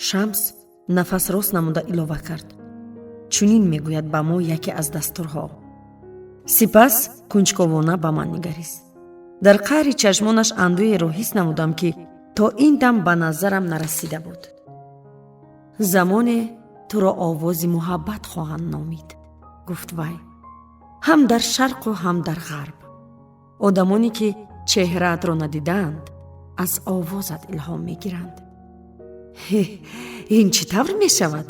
Шамс нафас рост намуда илова кард. чунин мегӯяд ба мо яке аз дастурҳо. сипас кунҷковона ба ман нигарист. дар қаъри чашмонаш андӯҳеро ҳис намудам, ки то ин дам ба назарам нарасида буд. замоне туро овози муҳаббат хоҳанд номид, гуфт вай. ҳам дар шарқу ҳам дар ғарб. одамоне ки чеҳраатро надидаанд, аз овозат илҳом мегиранд. ин чӣ тавр мешавад?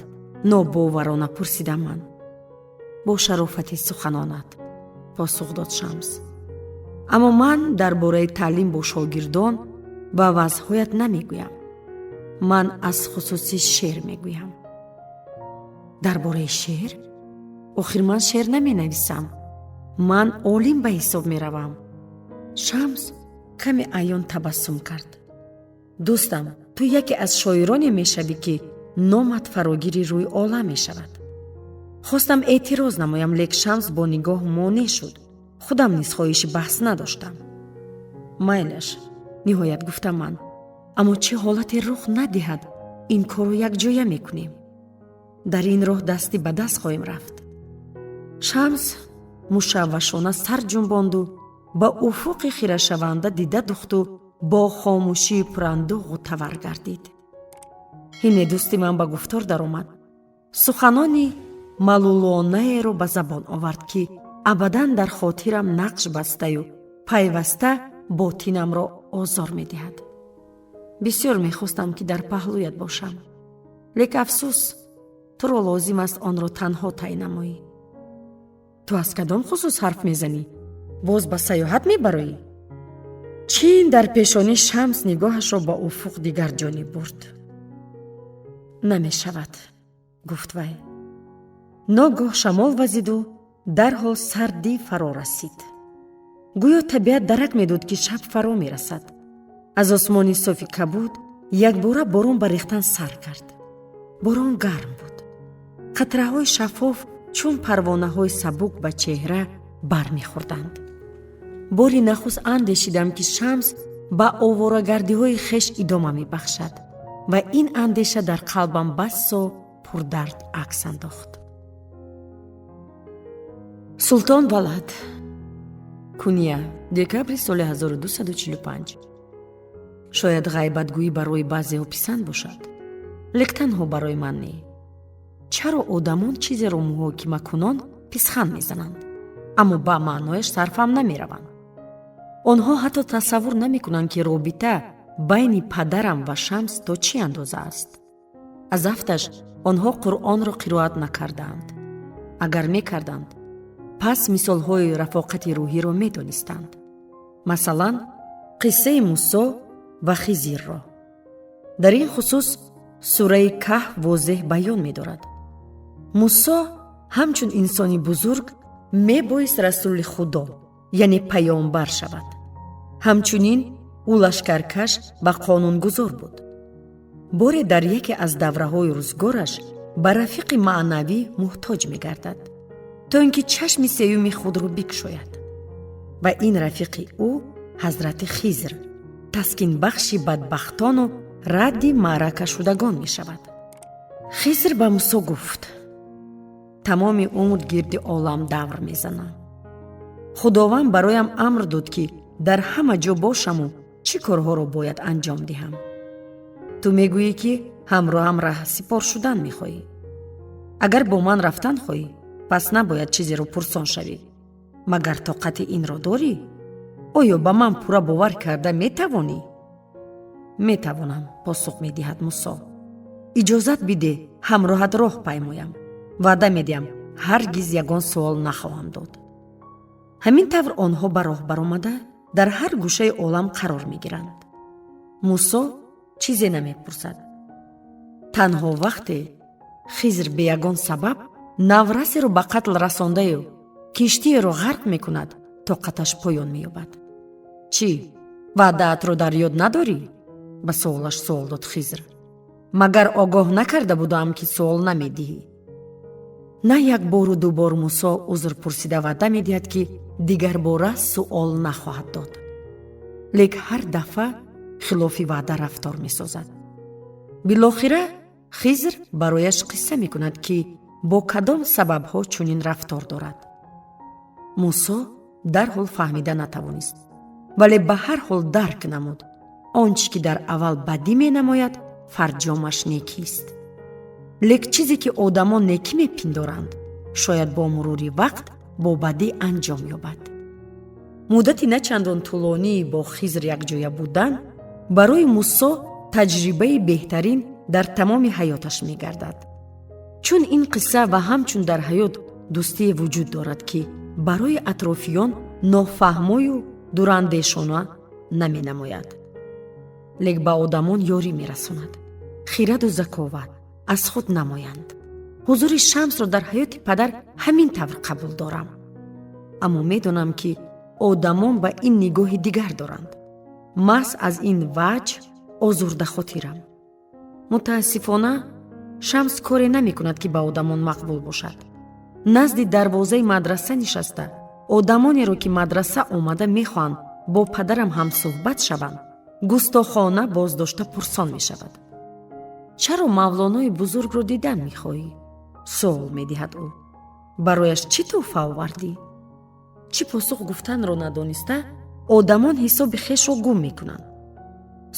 нобоварона пурсидам ман. бо шарофати суханонат, посух дод Шамс. аммо ман дар бораи таълим бо шогирдон ба вазъҳоят намегӯям. ман аз хусуси шеър мегӯям. дар бораи шеър? охир ман шеър наменависам. ман олим ба ҳисоб меравам. Шамс каме аён табассум кард. дӯстам, ту яке аз шоироне мешавӣ, ки номат фарогири рӯи олам мешавад. хостам эътироз намоям, лек Шамс бо нигоҳ монеъ шуд. худам низ хоҳиши баҳс надоштам. майлаш, ниҳоят гуфтам ман. аммо чӣ ҳолате рух надиҳад, ин корро якҷоя мекунем. дар ин роҳ дасти ба даст хоҳем рафт. Шамс мушаввашона сар ҷунбонду ба уфуқи хирашаванда дида духту бо хомӯшии пурандӯғу тавар гардид. ҳине дӯсти ман ба гуфтор даромад. суханони малулонаеро ба забон овард, ки абадан дар хотирам нақш бастаю пайваста ботинамро озор медиҳад. бисёр мехостам, ки дар паҳлӯят бошам. лек афсӯс, туро лозим аст онро танҳо тай намоӣ. ту аз кадом хусус ҳарф мезанӣ? боз ба саёҳат мебароӣ? чин дар пешони Шамс нигоҳашро ба уфуқ дигар ҷониб бурд. намешавад, гуфт вай. ногоҳ шамол вазиду дарҳол сардӣ фаро расид. гӯё табиат дарак медод, ки шаб фаро мерасад. аз осмони софи кабуд якбора борон ба рехтан сар кард. борон гарм буд. қатраҳои шаффоф чун парвонаҳои сабук ба чеҳра бармехӯрданд. бори нахуст андешидам, ки Шамс ба оварагардиҳои хеш идома мебахшад ва ин андеша дар қалбам басо пурдард акс андохт. султон Валад. куния, декабри соли 1245. шояд ғайбатгӯӣ барои баъзеҳо писанд бошад, лек танҳо барои ман не. чаро одамон чизеро муҳокимакунон писханд мезананд, аммо ба маънояш сарфам намераванд. онҳо ҳатто тасаввур намекунанд, ки робита байни падарам ва Шамс то чӣ андоза аст. аз афташ онҳо қуръонро қироат накардаанд. агар мекарданд, пас мисолҳои рафоқати рӯҳиро медонистанд. масалан, қиссаи Мусо ва Хизирро. дар ин хусус сураи Каҳф возеҳ баён медорад. мусо ҳамчун инсони бузург мебоист расули худо яъне паёмбар шавад. ҳамчунин ӯ лашкаркаш ва қонунгузор буд. боре дар яке аз давраҳои рӯзгораш ба рафиқи маънавӣ муҳтоҷ мегардад, то ин ки чашми сеюми худро бикушояд. ва ин рафиқи ӯ ҳазрати Хизр, таскинбахши бадбахтону радди маъракашудагон мешавад. Хизр ба Мусо гуфт: тамоми умр гирди олам давр мезанам. худованд бароям амр дод ки дар ҳама ҷо бошаму чӣ корҳоро бояд анҷом диҳам. ту мегӯӣ ки ҳамроҳам раҳсипор шудан мехоҳӣ. агар бо ман рафтан хоҳӣ, пас набояд чизеро пурсон шавӣ. магар тоқати инро дорӣ? оё ба ман пурра бовар карда метавонӣ? метавонам, посух медиҳад Мусо. иҷозат бидеҳ ҳамроҳат роҳ паймоям. ваъда медиҳам ҳаргиз ягон суол нахоҳам дод. ҳамин тавр онҳо ба роҳ баромада дар ҳар гӯшаи олам қарор мегиранд. Мусо чизе намепурсад. танҳо вақте Хизр бе ягон сабаб наврасеро ба қатл расондаю киштиеро ғарқ мекунад, тоқаташ поён меёбад. чӣ, ваъдаатро дар ёд надорӣ? ба суолаш суол дод Хизр. магар огоҳ накарда будам ки суол намедиҳӣ? на як бору дубор Мусо узр пурсида ваъда медиҳад ки дигарбора суол нахоҳад дод. лек ҳар дафъа хилофи ваъда рафтор месозад. билохира Хизр барояш қисса мекунад ки бо кадом сабабҳо чунин рафтор дорад. Мусо дарҳол фаҳмида натавонист, вале ба ҳар ҳол дарк намуд он чӣ ки дар аввал бадӣ менамояд, фарҷомаш некист. лек чизе ки одамон некӣ мепиндоранд, шояд бо мурури вақт бо бадӣ анҷом ёбад. муддати начандон тӯлонии бо Хизр якҷоя будан барои Мусо таҷрибаи беҳтарин дар тамоми ҳаёташ мегардад. чун ин қисса ва ҳамчун дар ҳаёт дӯстие вуҷуд дорад ки барои атрофиён нофаҳмою дурандешона наменамояд, лек ба одамон ёрӣ мерасонад. хираду заковат аз худ намоянд. ҳузури Шамсро дар ҳаёти падар ҳамин тавр қабул дорам. аммо медонам ки одамон ба ин нигоҳи дигар доранд. маҳз аз ин ваҷҳ озурдахотирам. мутаассифона Шамс коре намекунад ки ба одамон мақбул бошад. назди дарвозаи мадраса нишаста, одамонеро ки мадраса омада мехоҳанд бо падарам ҳамсӯҳбат шаванд, густохона боздошта пурсон мешавад. чаро мавлонои бузургро дидан мехоҳӣ? суол медиҳад ӯ. барояш чӣ тӯҳфа овардӣ? чӣ посух гуфтанро надониста одамон ҳисоби хешро гум мекунанд.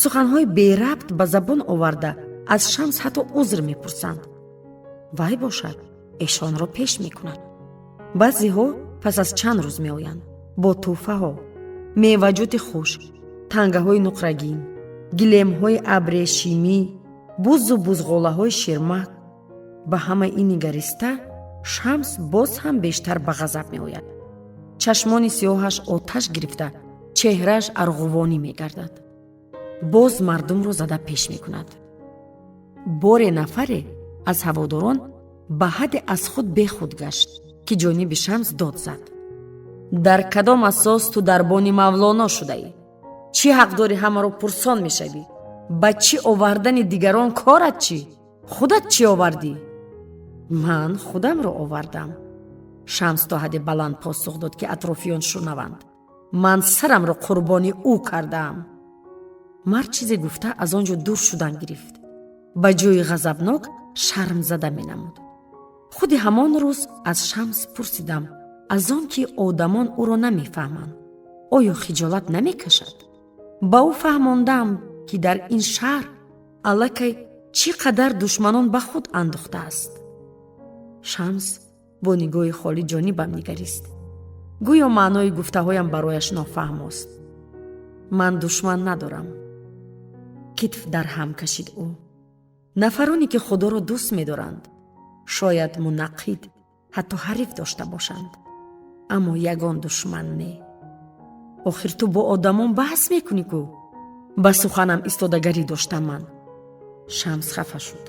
суханҳои берабт ба забон оварда аз Шамс ҳатто узр мепурсанд. вай бошад, эшонро пеш мекунад. баъзеҳо пас аз чанд рӯз меоянд бо тӯҳфаҳо, меваҷоти хушк, тангаҳои нуқрагин, гилемҳои абрешимӣ, бузу бузғолаҳои ширмак. ба ҳама ин нигариста Шамс боз ҳам бештар ба ғазаб меояд. чашмони сиёҳаш оташ гирифта, чеҳрааш арғувонӣ мегардад. боз мардумро зада пеш мекунад. боре нафаре аз ҳаводорон ба ҳадде аз худ бехуд гашт ки ҷониби Шамс дод зад. дар кадом асос ту дарбони мавлоно шудаӣ? чӣ ҳақ дорӣ ҳамаро пурсон мешавӣ? ба чӣ овардани дигарон корат чӣ? худат чӣ овардӣ? ман худамро овардам. Шамс то ҳадди баланд посух дод ки атрофиён шунаванд. ман сарамро қурбони ӯ кардаам. мард чизе гуфта аз он ҷо дур шудан гирифт. ба ҷои ғазабнок шармзада менамуд. худи ҳамон рӯз аз Шамс пурсидам аз он ки одамон ӯро намефаҳманд, оё хиҷолат намекашад? ба ӯ фаҳмондам ки дар ин шаҳр аллакай чӣ қадар душманон ба худ андохтааст. Шамс бо нигоҳи холи ҷонибам нигарист. гӯё маънои гуфтаҳоям барояш нофаҳм аст. ман душман надорам. китф дар ҳам кашид ӯ. нафароне ки худоро дӯст медоранд шояд мунаққид, ҳатто ҳариф дошта бошанд, аммо ягон душман не. охир ту бо одамон баҳс мекунӣ кӯ? ба суханам истодагарӣ доштам ман. Шамс хафа шуд.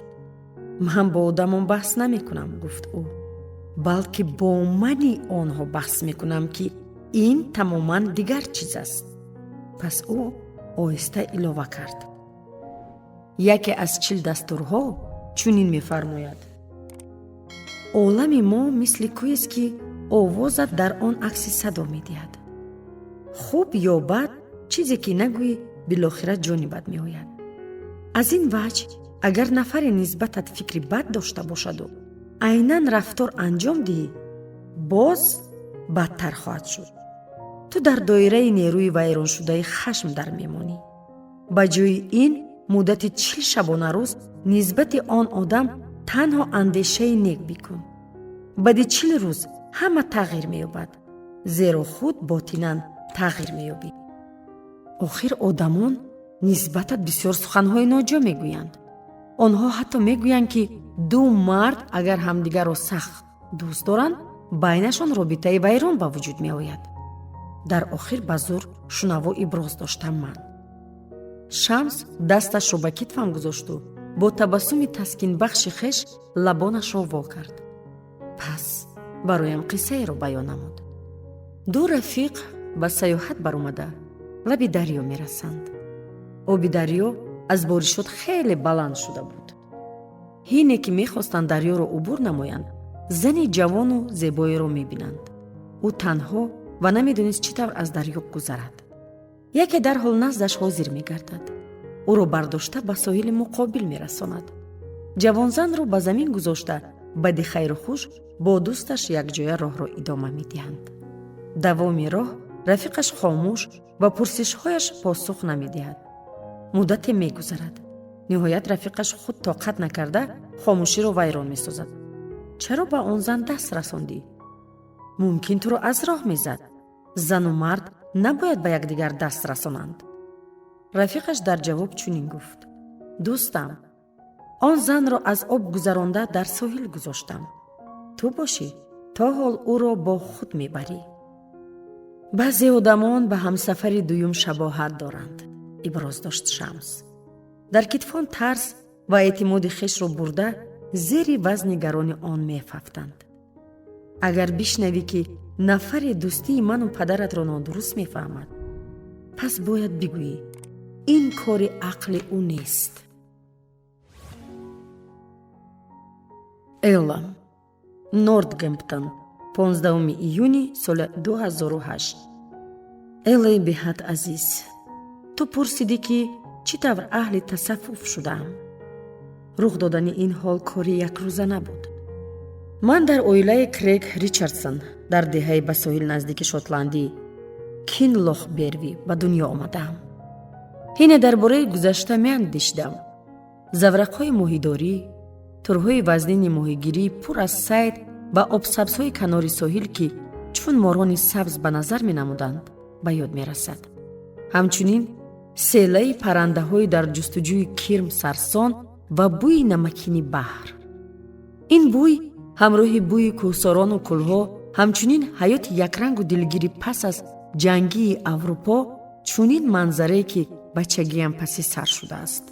من با آدمون بحث نمی کنم، گفت او، بلکه با منی آنها بحث می کنم که این تماما دیگر چیز است. پس او آهسته اضافه کرد. یکی از 40 دستورها چنین می فرماید: عالم ما مثل کوهی است که آوازت در آن عکس صدا می دهد. خوب یا بد، چیزی که نگویی بالاخره جانی بد می آید. از این وجه اگر نفری نسبتت فکری بد داشته باشد و عیناً رفتار انجام دهی، باز بدتر خواهد شد. تو در دایره نیروی ویران شده خشم در میمانی. به جای این مدت 40 شبانه روز نسبت آن آدم تنها اندیشه نیک بکن. بعد 40 روز همه تغییر می‌یابد، زیرا خود باطناً تغییر می‌یابی. آخر آدمان نسبتت بسیار سخنهای ناجا میگویند. آنها حتی میگویند که دو مرد اگر همدیگر را سخت دوست دارند، بینشان رابطه ویران به وجود می آید. در آخر به زور شنوا ابراز داشتم من. شمس دستش را به کتفم گذاشت و با تبسم تسکین بخش خویش لبانش را وا کرد. پس برایم قصه را بیان نمود. دو رفیق به سیاحت برآمده لب دریا می رسند. آب دریا از بارشات خیلی بلند شده بود. هینه که می خواستند دریا را عبور نمایند، زنی جوان و زیبایی را می بینند. او تنها و نمی دونست چطور از دریا گذرد. یکی در حال نزدش حاضر می گردد. او را برداشته به ساحل مقابل می رساند. جوان زن را به زمین گذاشته بعد خیر و خوش با دوستش یک جای راه را ادامه می دهند. دوام راه رفیقش خاموش و پرسش‌هایش پاسخ نمی دهد. مدتی می گذرد. نهایت رفیقش خود طاقت نکرده خاموشی را ویران می سازد. چرا به آن زن دست رساندی؟ ممکن تو را از راه می زد. زن و مرد نباید به یکدیگر دست رسانند. رفیقش در جواب چنین گفت: دوستم، آن زن را از آب گذرانده در ساحل گذاشتم. تو باشی تا حال او را با خود می بری. بعضی آدمان به همسفر دویم شباهت دارند، ابراز داشت شمس. در کتفان ترس و اعتماد خویش را برده زیر وزن گران آن می‌افتند. اگر بشنوی که نفر دوستی من و پدرت را نادرست می‌فهمد، پس باید بگویی این کار عقل او نیست. ایلام، نوردگمپتون، 15 ایونی سال 2008. ایلی بهت عزیز، تو پرسیدی که چطور اهل تصفف شدم. رخ دادن این حال کاری یک روزه نبود. من در اویله کریگ ریچاردسون در دهه به ساحل نزدیک شوتلندی کینلوخ بروی به دنیا آمدم. هینه درباره گذشته میاندیشیدم. زورق‌های ماهیداری، تورهای وزنین ماهیگیری پر از صید و آبسبزهای کنار ساحل که چون ماران سبز به نظر می نمودند به یاد می رسد. همچنین سیله پرنده های در جستجوی کرم سرسان و بوی نمکینی بحر. این بوی همراه بوی کوهساران و کلها، همچنین حیات یک رنگ و دلگیری پس از جنگی اروپا، چنین منظره که بچگیم پسی سر شده است.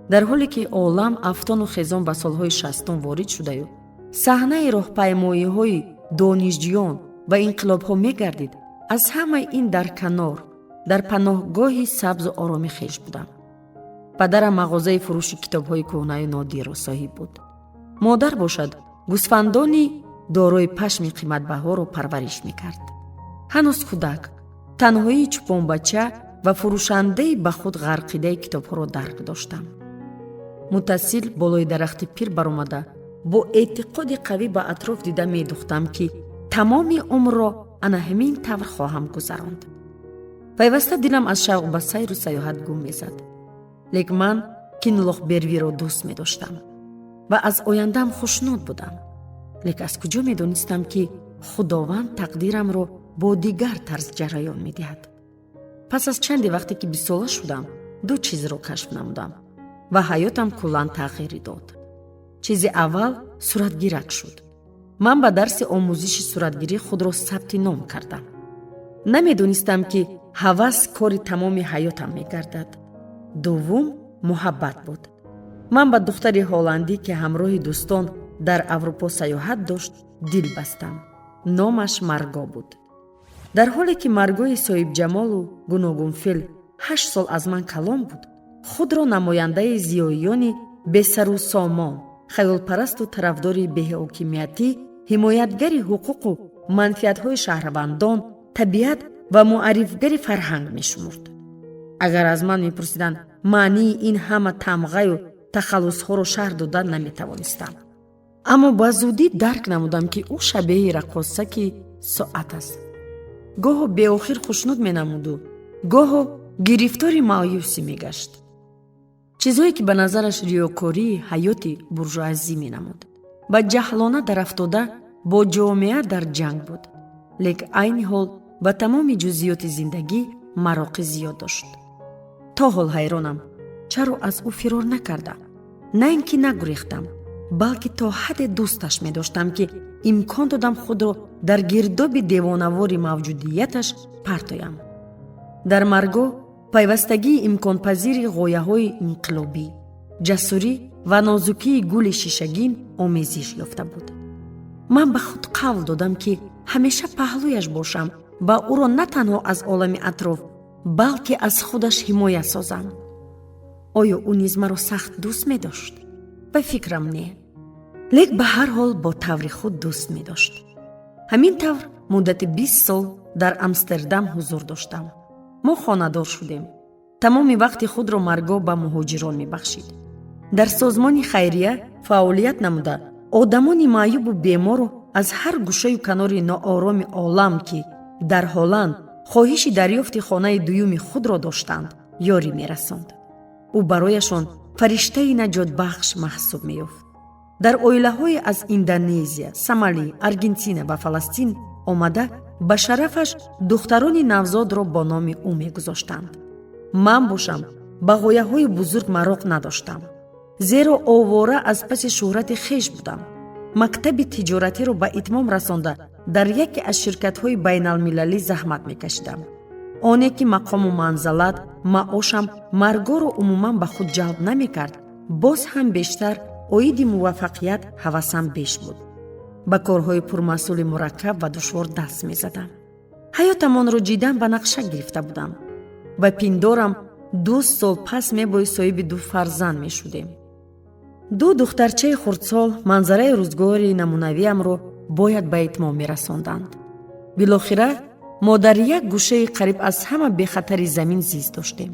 در حالی که عالم افتان و خیزان به سالهای 60 وارد شده و صحنه راهپیمایی های دانشجویان و انقلاب ها می گردید، از همه این در کنار در پناهگاهی سبز و آرامی خویش بودم. پدرم مغازه فروش کتاب های کهنه نادر و صاحب بود. مادر باشد گوسفندانی دارای پشم قیمت بها را پرورش می کرد. هنوز کودک، تنهایی چوپان بچه و فروشنده به خود غرقیده کتاب ها را درک داشتم. متصل بالای درخت پیر برآمده با اعتقاد قوی به اطراف دیده می دوختم که تمام عمر را انا همین طور خواهم گذراند. پیوسته دلم از شوق به سیر و سیاحت گم می زد. لیکن من کینلوخ بروی را دوست می داشتم و از آینده‌ام خوشنود بودم. لیکن از کجا می دانستم که خداوند تقدیرم را با دیگر طرز جریان می دهد. پس از چند وقتی که 20 ساله شدم، دو چیز را کشف نمودم و حیاتم کلاً تغییر داد. چیز اول صورتگیرک شد. من به درس آموزش صورتگیری خود را ثبت نام کردم. نمی دانستم که هوس کار تمام حیاتم می گردد. دوم محبت بود. ман ба духтари ҳоландӣ ки ҳамроҳи дӯстон дар аврупо саёҳат дошт дил бастам. номаш Марго буд. дар ҳоле ки Маргои соҳибҷамолу гуногунфеъл 8 сол аз ман калон буд, худро намояндаи зиёиёни бесару сомон, хаёлпарасту тарафдори беҳокимиятӣ, ҳимоятгари ҳуқуқу манфиатҳои шаҳрвандон, табиат ва муаррифгари фарҳанг мешумурд. агар аз ман мепурсиданд, маънии ин ҳама тамғаю тахаллусҳоро шарҳ додан наметавонистам. аммо ба зудӣ дарк намудам, ки ӯ шабеҳи раққосаки соат аст. гоҳо беохир хушнуд менамуду, гоҳо гирифтори маъюсӣ мегашт. чизҳое ки ба назараш риёкории ҳаёти буржуазӣ менамуд. ба ҷаҳлона дарафтода бо ҷомеа дар ҷанг буд, лек айни ҳол ба тамоми ҷузъиёти зиндагӣ мароқи зиёд дошт. то ҳол ҳайронам, чаро аз ӯ фирор накардам. на ин ки нагурехтам, балки то ҳадде дӯсташ медоштам, ки имкон додам худро дар гирдоби девонавори мавҷудияташ партоям. дар Марго пайвастагии имконпазири ғояҳои инқилобӣ, ҷасурӣ ва нозукии гули шишагин омезиш ёфта буд. ман ба худ қавл додам, ки ҳамеша паҳлӯяш бошам ва ӯро на танҳо аз олами атроф, балки аз худаш ҳимоя созам. оё ӯ низ маро сахт дӯст медошт? ба фикрам не. лек ба ҳар ҳол бо таври худ дӯст медошт. ҳамин тавр муддати 20 сол дар Амстердам ҳузур доштам. мо хонадор шудем. тамоми вақти худро Марго ба муҳоҷирон мебахшид. дар созмони хайрия фаъолият намуда, одамони маъюбу бемору аз ҳар гӯшаю канори ноороми олам, ки дар Ҳолланд хоҳиши дарёфти хонаи дуюми худро доштанд, ёрӣ мерасонд. ӯ барояшон фариштаи наҷотбахш маҳсуб меёфт. дар оилаҳое аз Индонезия, Сомалӣ, Аргентина ва Фаластин омада ба шарафаш духтарони навзодро бо номи ӯ мегузоштанд. ман бошам ба ғояҳои бузург мароқ надоштам, зеро овора аз паси шӯҳрати хеш будам. мактаби тиҷоратиро ба итмом расонда дар яке аз ширкатҳои байналмилалӣ заҳмат мекашидам. оне ки мақому манзалат, маошам Маргоро умуман ба худ ҷалб намекард, боз ҳам бештар оиди муваффақият ҳавасам беш буд. ба корҳои пурмасъули мураккаб ва душвор даст мезадам. ҳаётамонро ҷиддан ба нақша гирифта будам. ва пиндорам 2 сол пас мебоист соҳиби 2 фарзанд мешудем. 2 духтарчаи хурдсол манзараи рӯзгори намунавиамро бояд ба итмом мерасонданд. билохира мо дар як гӯшаи қариб аз ҳама бехатари замин зист доштем.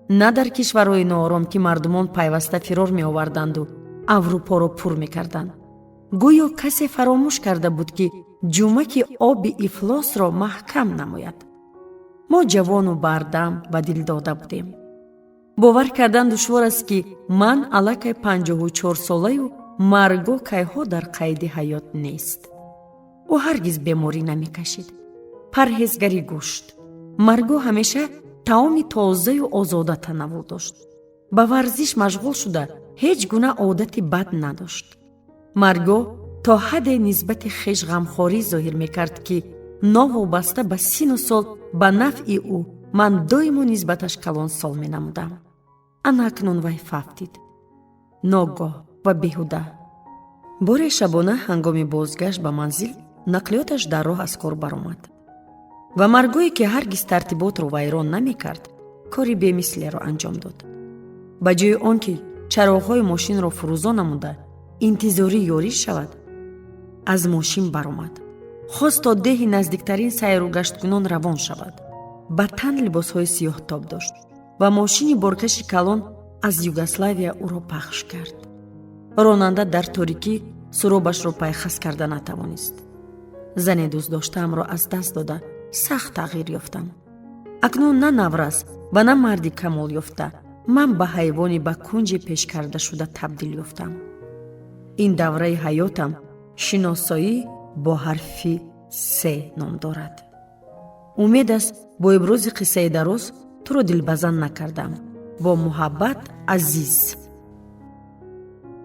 на дар кишварҳои ноором, ки мардумон пайваста фирор меоварданду аврупоро пур мекарданд. гӯё касе фаромӯш карда буд, ки ҷумаки оби ифлосро маҳкам намояд. мо ҷавону бардам ва дилдода будем. бовар кардан душвор аст, ки ман аллакай 54-солаю Марго кайҳо дар қайди ҳаёт нест. ӯ ҳаргиз беморӣ намекашид. парҳезгари гӯшт. Марго ҳамеша таоми тозаю озода танаввул дошт. ба варзиш машғул шуда ҳеҷ гуна одати бад надошт. Марго то ҳадде нисбати хеш ғамхорӣ зоҳир мекард, ки новобаста ба сину сол ба нафъи ӯ ман доимо нисбаташ калонсол менамудам. анакнун вай фавтид. ногоҳ ва беҳуда. бори шабона ҳангоми бозгашт ба манзил нақлиёташ дар роҳ аз кор баромад. ва Маргое, ки ҳаргиз тартиботро вайрон намекард, кори бемислеро анҷом дод. ба ҷои он ки чароғҳои мошинро фурӯзон намуда интизорӣ ёрӣ шавад, аз мошин баромад. хост то деҳи наздиктарин сайру гаштгунон равон шавад. ба тан либосҳои сиёҳтоб дошт ва мошини боркаши калон аз Югославия ӯро пахш кард. ронанда дар торикӣ суробашро пайхас карда натавонист. зане дӯстдоштаамро аз даст дода сахт тағйир ёфтам. акнун на наврас ва на марди камол ёфта, ман ба ҳайвони ба кунҷи пешкардашуда табдил ёфтам. ин давраи ҳаётам шиносоӣ бо ҳарфи се ном дорад. умед аст бо ибрози қиссаи дароз туро дилбазанд накардам. бо муҳаббат, азиз.